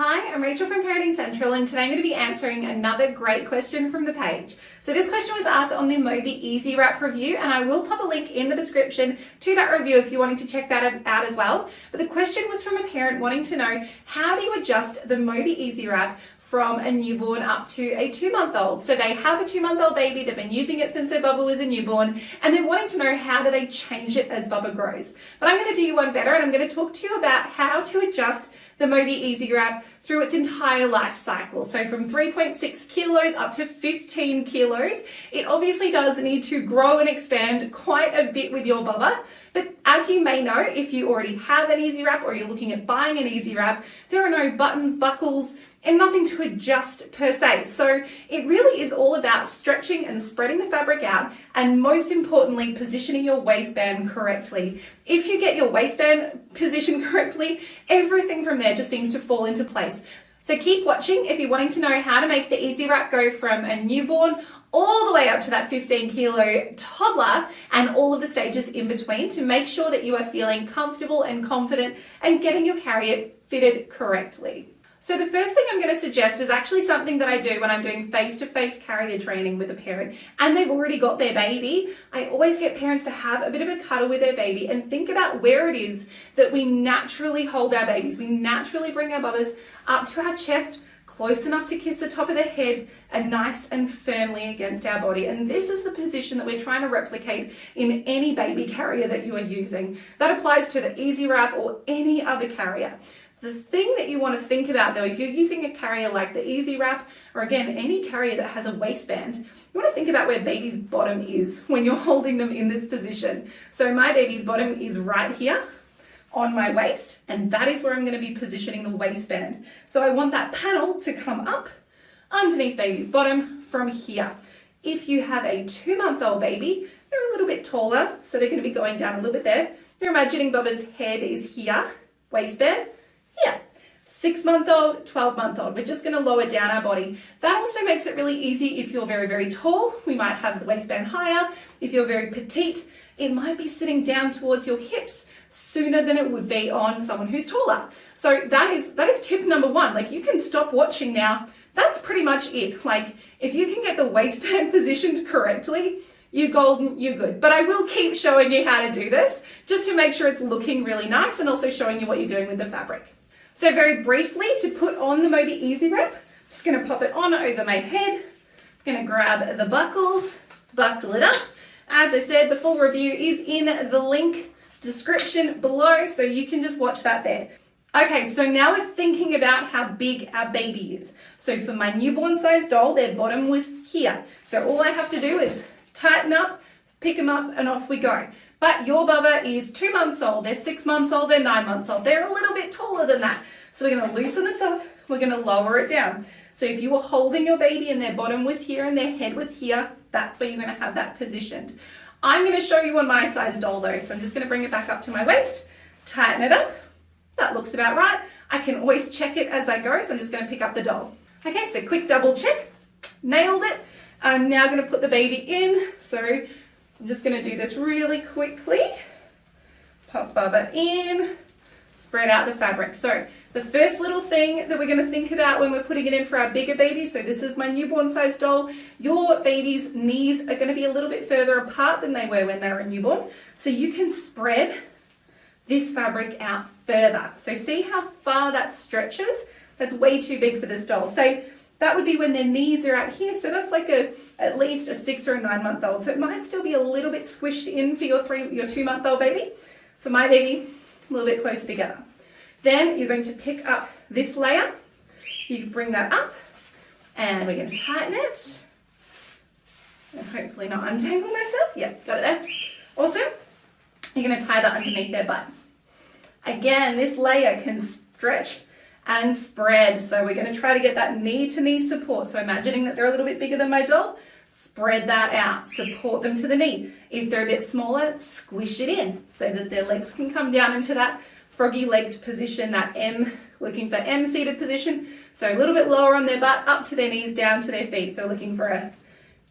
Hi, I'm Rachel from Parenting Central, and today I'm going to be answering another great question from the page. So this question was asked on the Moby Easy Wrap review, and I will pop a link in the description to that review if you're wanting to check that out as well. But the question was from a parent wanting to know, how do you adjust the Moby Easy Wrap from a newborn up to a 2-month-old? So they have a 2-month-old baby, they've been using it since their Bubba was a newborn, and they're wanting to know, how do they change it as Bubba grows? But I'm going to do you one better, and I'm going to talk to you about how to adjust the Moby Easy Wrap through its entire life cycle. So from 3.6 kilos up to 15 kilos, it obviously does need to grow and expand quite a bit with your Bubba. But as you may know, if you already have an Easy Wrap or you're looking at buying an Easy Wrap, there are no buttons, buckles, and nothing to adjust per se. So it really is all about stretching and spreading the fabric out, and most importantly, positioning your waistband correctly. If you get your waistband positioned correctly, everything from there just seems to fall into place. So keep watching if you're wanting to know how to make the Easy Wrap go from a newborn all the way up to that 15-kilo toddler and all of the stages in between, to make sure that you are feeling comfortable and confident and getting your carrier fitted correctly. So the first thing I'm going to suggest is actually something that I do when I'm doing face-to-face carrier training with a parent and they've already got their baby. I always get parents to have a bit of a cuddle with their baby and think about where it is that we naturally hold our babies. We naturally bring our Bubbas up to our chest, close enough to kiss the top of their head, and nice and firmly against our body. And this is the position that we're trying to replicate in any baby carrier that you are using. That applies to the Easy Wrap or any other carrier. The thing that you want to think about though, if you're using a carrier like the Easy Wrap, or again, any carrier that has a waistband, you want to think about where baby's bottom is when you're holding them in this position. So my baby's bottom is right here on my waist, and that is where I'm going to be positioning the waistband. So I want that panel to come up underneath baby's bottom from here. If you have a 2-month-old baby, they're a little bit taller, so they're going to be going down a little bit there. You're imagining Bubba's head is here, waistband, here. 6-month-old, 12-month-old, we're just going to lower down our body. That also makes it really easy if you're very, very tall. We might have the waistband higher. If you're very petite, it might be sitting down towards your hips sooner than it would be on someone who's taller. So that is tip number one. Like, you can stop watching now. That's pretty much it. Like, if you can get the waistband positioned correctly, you're golden, you're good. But I will keep showing you how to do this just to make sure it's looking really nice, and also showing you what you're doing with the fabric. So very briefly, to put on the Moby Easy Wrap, just going to pop it on over my head. I'm going to grab the buckles, buckle it up. As I said, the full review is in the link description below, so you can just watch that there. Okay, so now we're thinking about how big our baby is. So for my newborn size doll, their bottom was here. So all I have to do is tighten up, pick them up, and off we go. But your Bubba is 2 months old, they're 6 months old, they're 9 months old. They're a little bit taller than that. So we're going to loosen this up, we're going to lower it down. So if you were holding your baby and their bottom was here and their head was here, that's where you're going to have that positioned. I'm going to show you on my size doll though, so I'm just going to bring it back up to my waist, tighten it up. That looks about right. I can always check it as I go, so I'm just going to pick up the doll. Okay, so quick double check, nailed it. I'm now going to put the baby in, so I'm just going to do this really quickly. Pop Bubba in, spread out the fabric. So the first little thing that we're going to think about when we're putting it in for our bigger baby, so this is my newborn size doll, your baby's knees are going to be a little bit further apart than they were when they were a newborn. So you can spread this fabric out further. So see how far that stretches? That's way too big for this doll. So that would be when their knees are out here. So that's like at least a 6 or a 9-month-old. So it might still be a little bit squished in for your 2-month-old baby. For my baby, a little bit closer together. Then you're going to pick up this layer. You bring that up, and we're going to tighten it. And hopefully not untangle myself. Yeah, got it there. Awesome. You're going to tie that underneath their butt. Again, this layer can stretch and spread. So we're going to try to get that knee-to-knee support. So imagining that they're a little bit bigger than my doll, spread that out, support them to the knee. If they're a bit smaller, squish it in so that their legs can come down into that froggy-legged position, that M, looking for M-seated position. So a little bit lower on their butt, up to their knees, down to their feet. So looking for a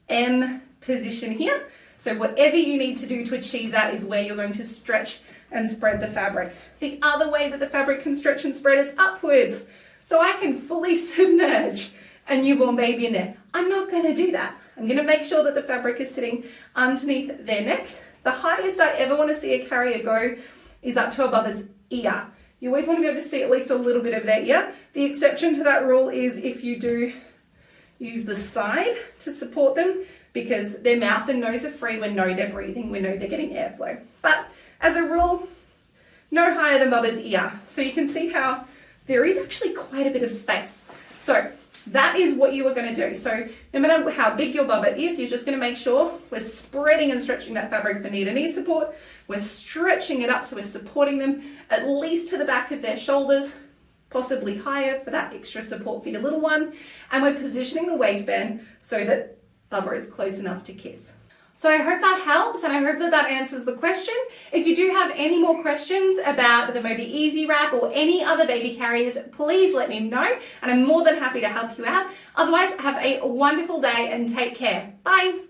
M position here. So whatever you need to do to achieve that is where you're going to stretch and spread the fabric. The other way that the fabric can stretch and spread is upwards. so I can fully submerge a newborn baby in there. I'm not going to do that. I'm going to make sure that the fabric is sitting underneath their neck. The highest I ever want to see a carrier go is up to above his ear. You always want to be able to see at least a little bit of their ear. The exception to that rule is if you do use the side to support them, because their mouth and nose are free. We know they're breathing, we know they're getting airflow. But as a rule, no higher than Bubba's ear. So you can see how there is actually quite a bit of space. So that is what you are going to do. So no matter how big your Bubba is, you're just going to make sure we're spreading and stretching that fabric for knee to knee support. We're stretching it up so we're supporting them at least to the back of their shoulders, possibly higher for that extra support for your little one. And we're positioning the waistband so that Bubba is close enough to kiss. So I hope that helps, and I hope that that answers the question. If you do have any more questions about the Moby Easy Wrap or any other baby carriers, please let me know, and I'm more than happy to help you out. Otherwise, have a wonderful day and take care. Bye.